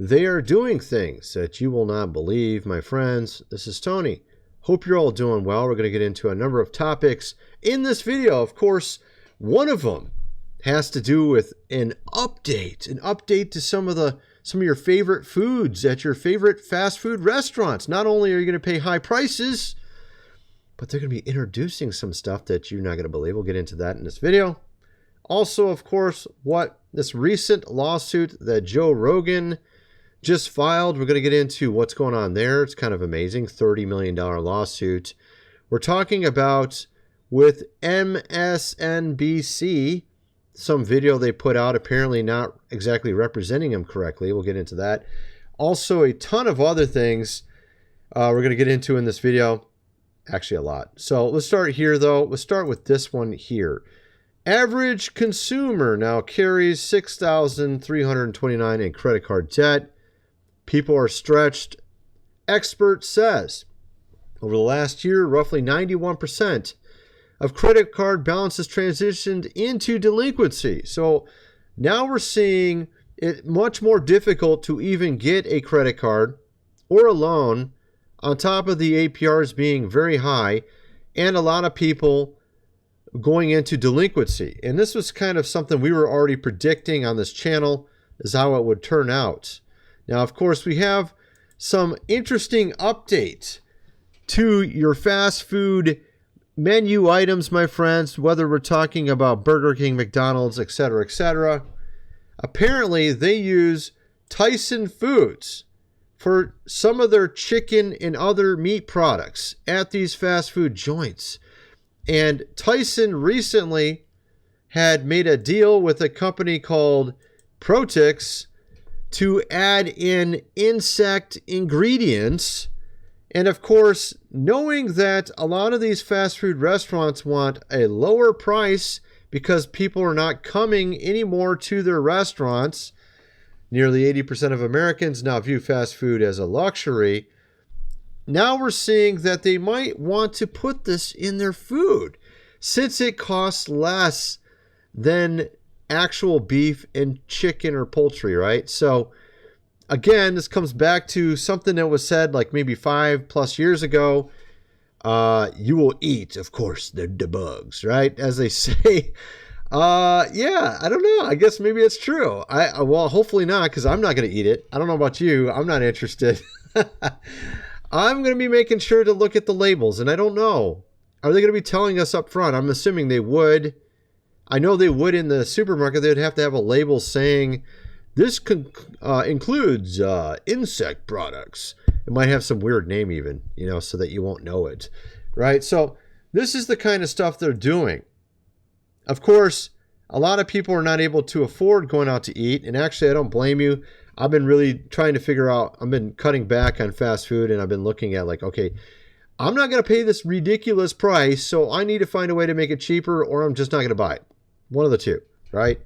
They are doing things that you will not believe, my friends. This is Tony. Hope you're all doing well. We're going to get into a number of topics in this video. Of course, one of them has to do with an update to some of your favorite foods at your favorite fast food restaurants. Not only are you going to pay high prices, but they're going to be introducing some stuff that you're not going to believe. We'll get into that in this video. Also, of course, what this recent lawsuit that Joe Rogan just filed, we're going to get into what's going on there. It's kind of amazing. $30 million lawsuit. We're talking about with MSNBC, some video they put out, apparently not exactly representing him correctly. We'll get into that. Also, a ton of other things we're going to get into in this video. Actually, a lot. So let's start here, though. Let's start with this one here. Average consumer now carries $6,329 in credit card debt. People are stretched. Expert says over the last year, roughly 91% of credit card balances transitioned into delinquency. So now we're seeing it much more difficult to even get a credit card or a loan, on top of the APRs being very high and a lot of people going into delinquency. And this was kind of something we were already predicting on this channel is how it would turn out. Now, of course, we have some interesting updates to your fast food menu items, my friends, whether we're talking about Burger King, McDonald's, etc., etc. Apparently, they use Tyson Foods for some of their chicken and other meat products at these fast food joints. And Tyson recently had made a deal with a company called Protix to add in insect ingredients. And of course, knowing that a lot of these fast food restaurants want a lower price because people are not coming anymore to their restaurants, nearly 80% of Americans now view fast food as a luxury. Now we're seeing that they might want to put this in their food since it costs less than actual beef and chicken or poultry, right? So again, this comes back to something that was said like maybe 5+ years ago. You will eat, of course, the bugs, right? As they say. Yeah, I don't know. I guess maybe it's true. Well, hopefully not, because I'm not going to eat it. I don't know about you. I'm not interested. I'm going to be making sure to look at the labels, and I don't know. Are they going to be telling us up front? I'm assuming they would. I know they would in the supermarket. They'd have to have a label saying this includes insect products. It might have some weird name even, so that you won't know it, right? So this is the kind of stuff they're doing. Of course, a lot of people are not able to afford going out to eat, and actually I don't blame you. I've been really trying to figure out, I've been cutting back on fast food, and I've been looking at like, okay, I'm not going to pay this ridiculous price, so I need to find a way to make it cheaper, or I'm just not going to buy it. One of the two, right?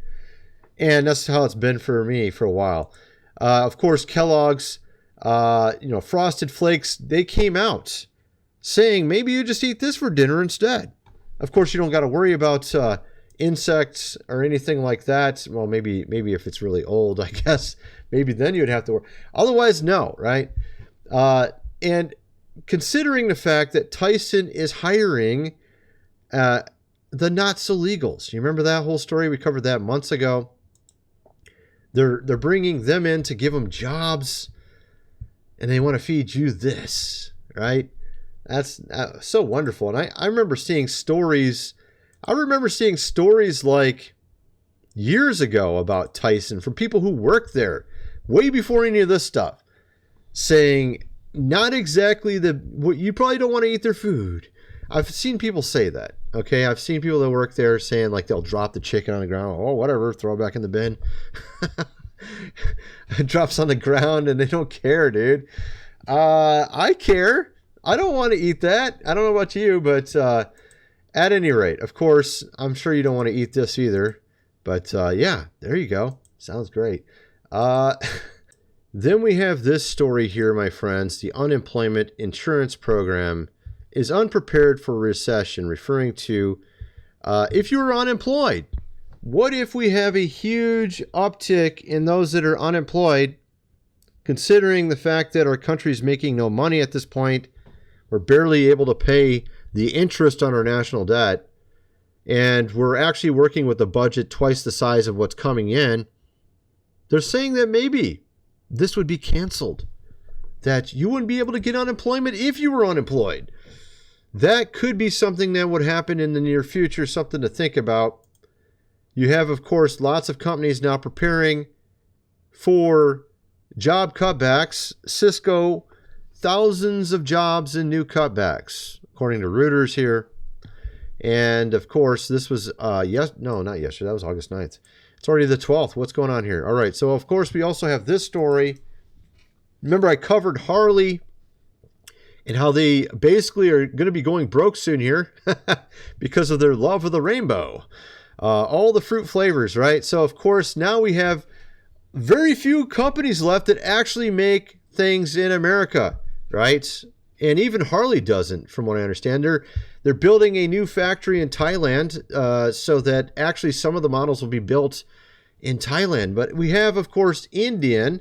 And that's how it's been for me for a while. Of course, Kellogg's, Frosted Flakes, they came out saying maybe you just eat this for dinner instead. Of course, you don't got to worry about insects or anything like that. Well, maybe if it's really old, I guess, maybe then you'd have to worry. Otherwise, no, right? And considering the fact that Tyson is hiring the not-so-legals. You remember that whole story? We covered that months ago. They're bringing them in to give them jobs, and they want to feed you this, right? That's so wonderful. And I remember seeing stories. I remember seeing stories like years ago about Tyson from people who worked there way before any of this stuff, saying not exactly you probably don't want to eat their food. I've seen people say that. Okay, I've seen people that work there saying like they'll drop the chicken on the ground. Oh, whatever, throw it back in the bin. It drops on the ground and they don't care, dude. I care. I don't want to eat that. I don't know about you, but at any rate, of course, I'm sure you don't want to eat this either. But yeah, there you go. Sounds great. Then we have this story here, my friends. The unemployment insurance program is unprepared for recession, referring to if you are unemployed. What if we have a huge uptick in those that are unemployed? considering the fact that our country's making no money at this point. We're barely able to pay the interest on our national debt, and we're actually working with a budget twice the size of what's coming in. They're saying that maybe this would be canceled, that you wouldn't be able to get unemployment if you were unemployed. That could be something that would happen in the near future, something to think about. You have, of course, lots of companies now preparing for job cutbacks. Cisco, thousands of jobs in new cutbacks, according to Reuters here. And, of course, this was, not yesterday. That was August 9th. It's already the 12th. What's going on here? All right. So, of course, we also have this story. Remember, I covered Harley and how they basically are going to be going broke soon here because of their love of the rainbow. All the fruit flavors, right? So, of course, now we have very few companies left that actually make things in America, right? And even Harley doesn't, from what I understand. They're building a new factory in Thailand so that actually some of the models will be built in Thailand. But we have, of course, Indian,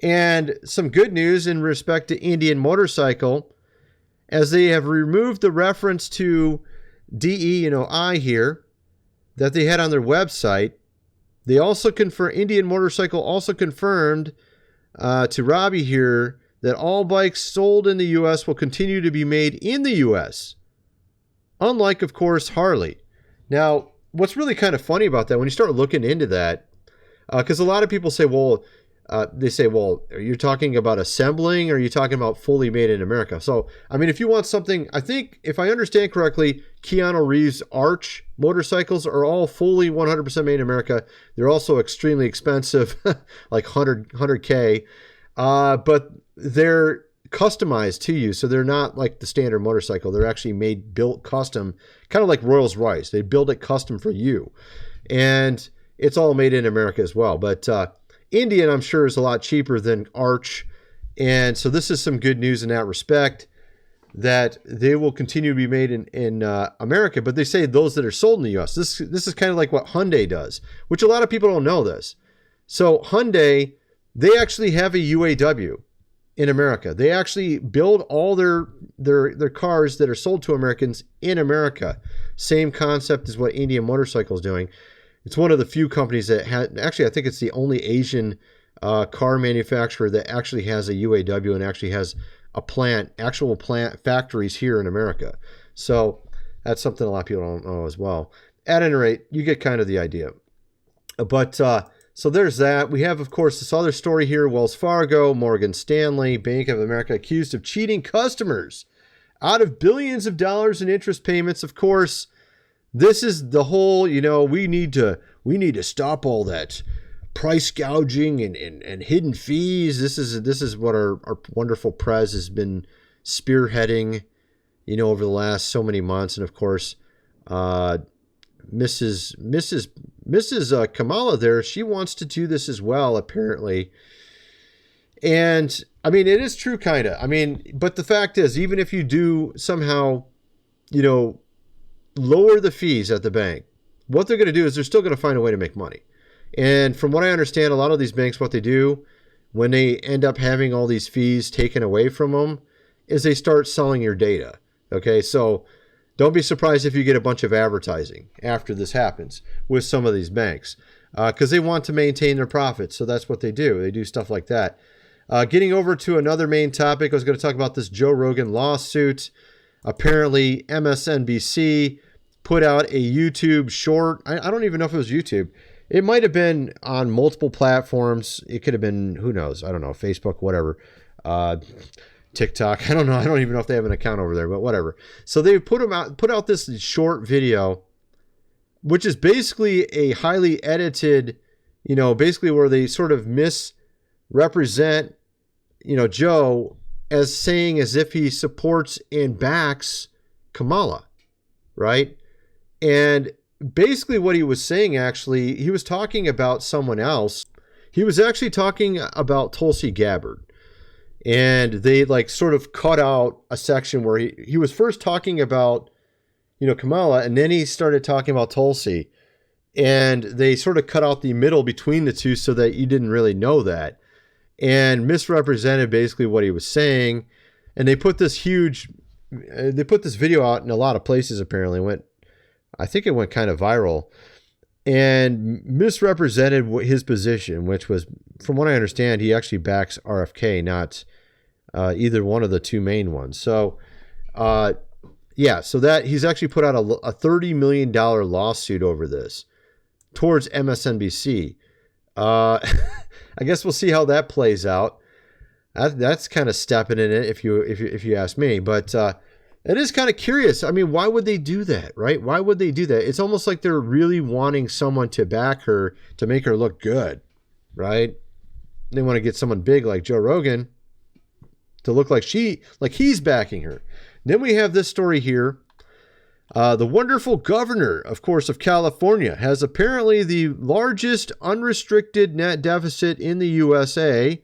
and some good news in respect to Indian Motorcycle, as they have removed the reference to DE, here, that they had on their website. They also Indian Motorcycle also confirmed to Robbie here that all bikes sold in the U.S. will continue to be made in the U.S., unlike, of course, Harley. Now, what's really kind of funny about that, when you start looking into that, because a lot of people say, well, are you talking about assembling, or are you talking about fully made in America? So, I mean, if you want something, I think, if I understand correctly, Keanu Reeves' Arch motorcycles are all fully 100% made in America. They're also extremely expensive, like $100K, but they're customized to you. So they're not like the standard motorcycle. They're actually built custom, kind of like Rolls-Royce. They build it custom for you. And it's all made in America as well. But Indian, I'm sure, is a lot cheaper than Arch. And so this is some good news in that respect, that they will continue to be made in America. But they say those that are sold in the U.S. This is kind of like what Hyundai does, which a lot of people don't know this. So Hyundai, they actually have a UAW in America. They actually build all their cars that are sold to Americans in America. Same concept as what Indian Motorcycle is doing. It's one of the few companies that actually, I think it's the only Asian car manufacturer that actually has a UAW and actually has actual plant factories here in America. So that's something a lot of people don't know as well. At any rate, you get kind of the idea. But so there's that. We have, of course, this other story here. Wells Fargo, Morgan Stanley, Bank of America accused of cheating customers out of billions of dollars in interest payments. Of course, this is the whole, we need to stop all that price gouging and hidden fees. This is what our wonderful Prez has been spearheading, over the last so many months. And of course, Mrs. Kamala there, she wants to do this as well, apparently. And I mean, it is true, kind of. I mean, but the fact is, even if you do somehow, lower the fees at the bank, what they're going to do is they're still going to find a way to make money. And from what I understand, a lot of these banks, what they do when they end up having all these fees taken away from them is they start selling your data. Okay, so don't be surprised if you get a bunch of advertising after this happens with some of these banks, because they want to maintain their profits. So that's what they do. They do stuff like that. Getting over to another main topic, I was going to talk about this Joe Rogan lawsuit. Apparently, MSNBC put out a YouTube short. I don't even know if it was YouTube. It might have been on multiple platforms. It could have been, who knows? I don't know, Facebook, whatever. TikTok. I don't know. I don't even know if they have an account over there, but whatever. So they put out this short video, which is basically a highly edited, basically where they sort of misrepresent, Joe as saying as if he supports and backs Kamala, right? And basically what he was saying, actually, he was talking about someone else. He was actually talking about Tulsi Gabbard. And they sort of cut out a section where he was first talking about, Kamala, and then he started talking about Tulsi. And they sort of cut out the middle between the two so that you didn't really know that. and misrepresented basically what he was saying. And they put this video out in a lot of places. Apparently, I think it went kind of viral, and misrepresented his position, which was, from what I understand, he actually backs RFK, not either one of the two main ones. So, so that he's actually put out a $30 million lawsuit over this towards MSNBC. I guess we'll see how that plays out. That's kind of stepping in it, if you ask me. But it is kind of curious. I mean, why would they do that, right? Why would they do that? It's almost like they're really wanting someone to back her to make her look good, right? They want to get someone big like Joe Rogan to look like he's backing her. Then we have this story here. The wonderful governor, of course, of California has apparently the largest unrestricted net deficit in the USA.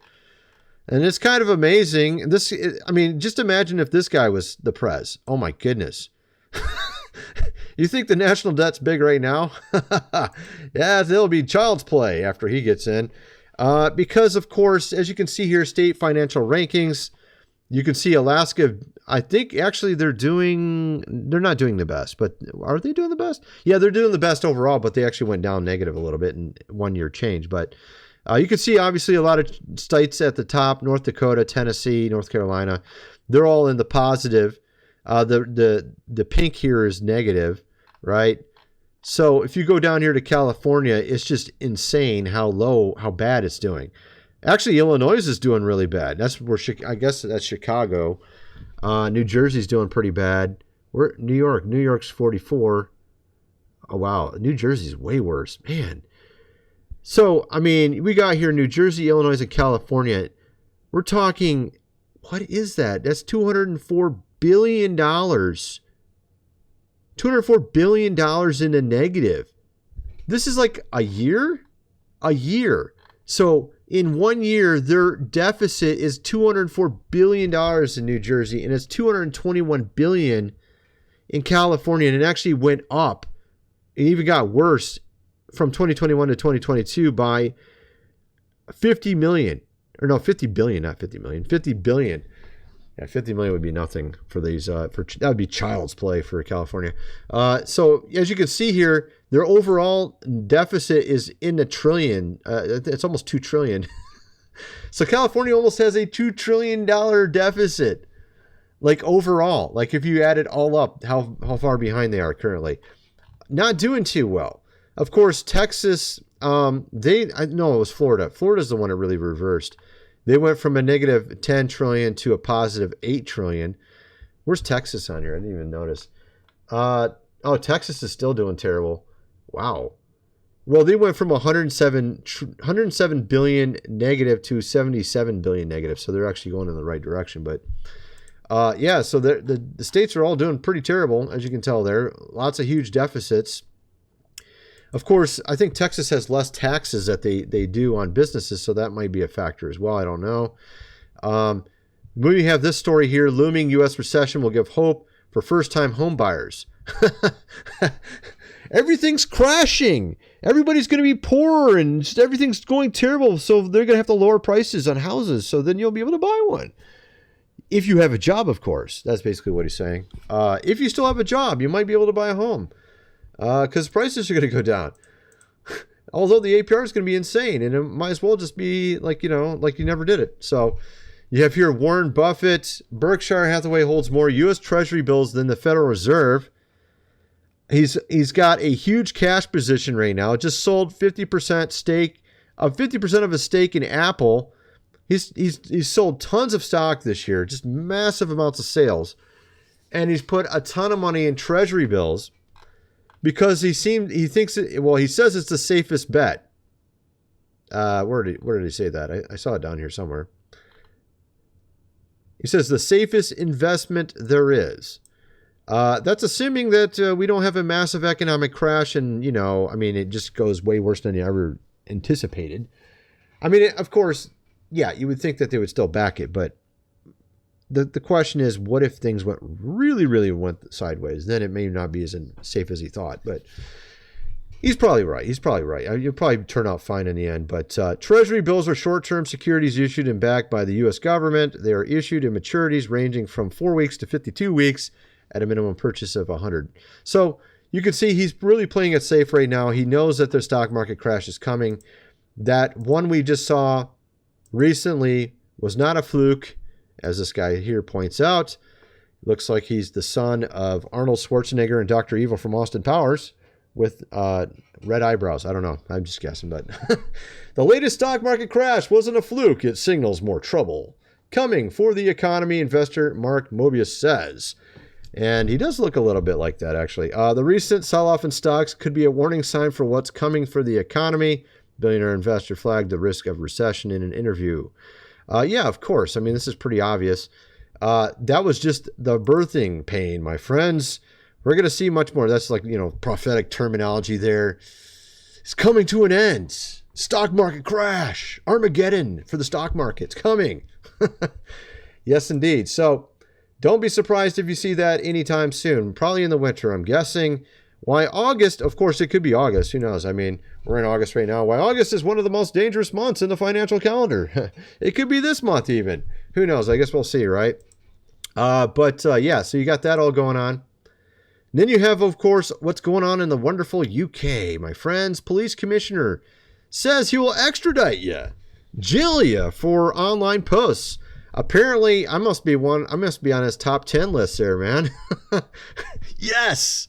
And it's kind of amazing. Just imagine if this guy was the prez. Oh my goodness. You think the national debt's big right now? Yeah, there'll be child's play after he gets in. Because, of course, as you can see here, state financial rankings, you can see Alaska, I think actually they're not doing the best, but are they doing the best? Yeah, they're doing the best overall, but they actually went down negative a little bit in 1 year change. But you can see obviously a lot of states at the top: North Dakota, Tennessee, North Carolina. They're all in the positive. The pink here is negative, right? So if you go down here to California, it's just insane how bad it's doing. Actually, Illinois is doing really bad. That's where I guess that's Chicago. New Jersey's doing pretty bad. New York's 44. Oh wow, New Jersey's way worse, man. So, I mean, we got here New Jersey, Illinois, and California. We're talking, what is that? That's $204 billion. $204 billion in the negative. This is like a year? A year. So, in 1 year, their deficit is $204 billion in New Jersey, and it's $221 billion in California, and it actually went up. It even got worse from 2021 to 2022 by 50 million. Or no, 50 billion, not 50 million. 50 billion. Yeah, 50 million would be nothing for these. That would be child's play for California. So as you can see here, their overall deficit is in the trillion. It's almost 2 trillion. So California almost has a $2 trillion deficit. Like overall, like if you add it all up, how far behind they are currently. Not doing too well. Of course, Texas, it was Florida. Florida's the one that really reversed. They went from a negative 10 trillion to a positive 8 trillion. Where's Texas on here? I didn't even notice. Texas is still doing terrible. Wow. Well, they went from 107 billion negative to 77 billion negative. So they're actually going in the right direction. But so the states are all doing pretty terrible, as you can tell there. Lots of huge deficits. Of course, I think Texas has less taxes that they do on businesses, so that might be a factor as well. I don't know. We have this story here. Looming U.S. recession will give hope for first-time home buyers. Everything's crashing. Everybody's going to be poor, and everything's going terrible, so they're going to have to lower prices on houses, so then you'll be able to buy one. If you have a job, of course. That's basically what he's saying. If you still have a job, you might be able to buy a home. Because prices are going to go down. Although the APR is going to be insane, and it might as well just be like you never did it. So you have here Warren Buffett. Berkshire Hathaway holds more U.S. Treasury bills than the Federal Reserve. He's got a huge cash position right now. Just sold 50% of his stake in Apple. He's sold tons of stock this year, just massive amounts of sales, and he's put a ton of money in Treasury bills. Because he says it's the safest bet. Where did he say that? I saw it down here somewhere. He says the safest investment there is. That's assuming that we don't have a massive economic crash and, it just goes way worse than you ever anticipated. Of course, yeah, you would think that they would still back it, but the question is, what if things went sideways? Then it may not be as safe as he thought. But He's probably right. He's probably right. You'll probably turn out fine in the end. But Treasury bills are short-term securities issued and backed by the U.S. government. They are issued in maturities ranging from 4 weeks to 52 weeks at a minimum purchase of 100. So you can see he's really playing it safe right now. He knows that the stock market crash is coming. That one we just saw recently was not a fluke, as this guy here points out. Looks like he's the son of Arnold Schwarzenegger and Dr. Evil from Austin Powers, with red eyebrows. I don't know. I'm just guessing. But the latest stock market crash wasn't a fluke. It signals more trouble coming for the economy, investor Mark Mobius says. And he does look a little bit like that, actually. The recent sell-off in stocks could be a warning sign for what's coming for the economy. Billionaire investor flagged the risk of recession in an interview. Yeah, of course. I mean, this is pretty obvious. That was just the birthing pain, my friends. We're going to see much more. That's like, prophetic terminology there. It's coming to an end. Stock market crash. Armageddon for the stock market. It's coming. Yes, indeed. So don't be surprised if you see that anytime soon. Probably in the winter, I'm guessing. Why August? Of course, it could be August. Who knows? I mean, we're in August right now. Why August is one of the most dangerous months in the financial calendar. It could be this month even. Who knows? I guess we'll see, right? Yeah, so you got that all going on. Then you have, of course, what's going on in the wonderful UK. My friends, police commissioner says he will extradite you, jail you for online posts. Apparently, I must be on his top 10 list there, man. Yes!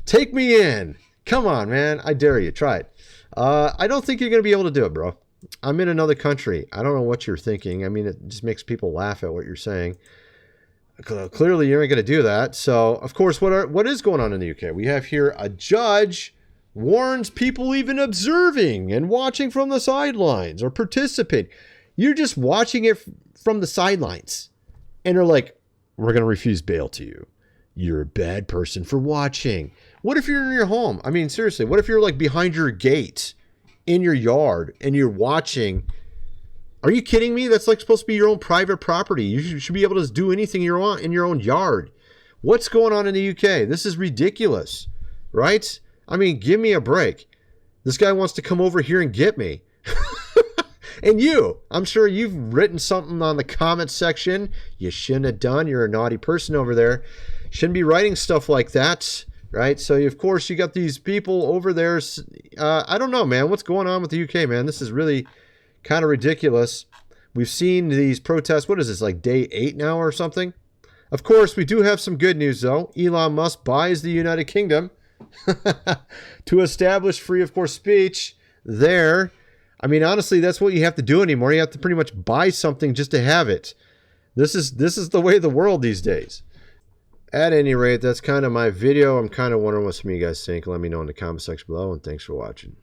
Take me in. Come on, man. I dare you. Try it. I don't think you're going to be able to do it, bro. I'm in another country. I don't know what you're thinking. I mean, it just makes people laugh at what you're saying. Clearly, you aren't going to do that. So, of course, what is going on in the UK? We have here a judge warns people even observing and watching from the sidelines or participating. You're just watching it from the sidelines. And they're like, we're going to refuse bail to you. You're a bad person for watching. What if you're in your home? I mean, seriously, what if you're like behind your gate in your yard and you're watching? Are you kidding me? That's like supposed to be your own private property. You should be able to do anything you want in your own yard. What's going on in the UK? This is ridiculous, right? I mean, give me a break. This guy wants to come over here and get me. And I'm sure you've written something on the comment section you shouldn't have done. You're a naughty person over there. Shouldn't be writing stuff like that, right? So, of course, you got these people over there. I don't know, man. What's going on with the UK, man? This is really kind of ridiculous. We've seen these protests. What is this, like day 8 now or something? Of course, we do have some good news, though. Elon Musk buys the United Kingdom to establish free, of course, speech there. I mean, honestly, that's what you have to do anymore. You have to pretty much buy something just to have it. This is the way of the world these days. At any rate, that's kind of my video. I'm kind of wondering what some of you guys think. Let me know in the comment section below, and thanks for watching.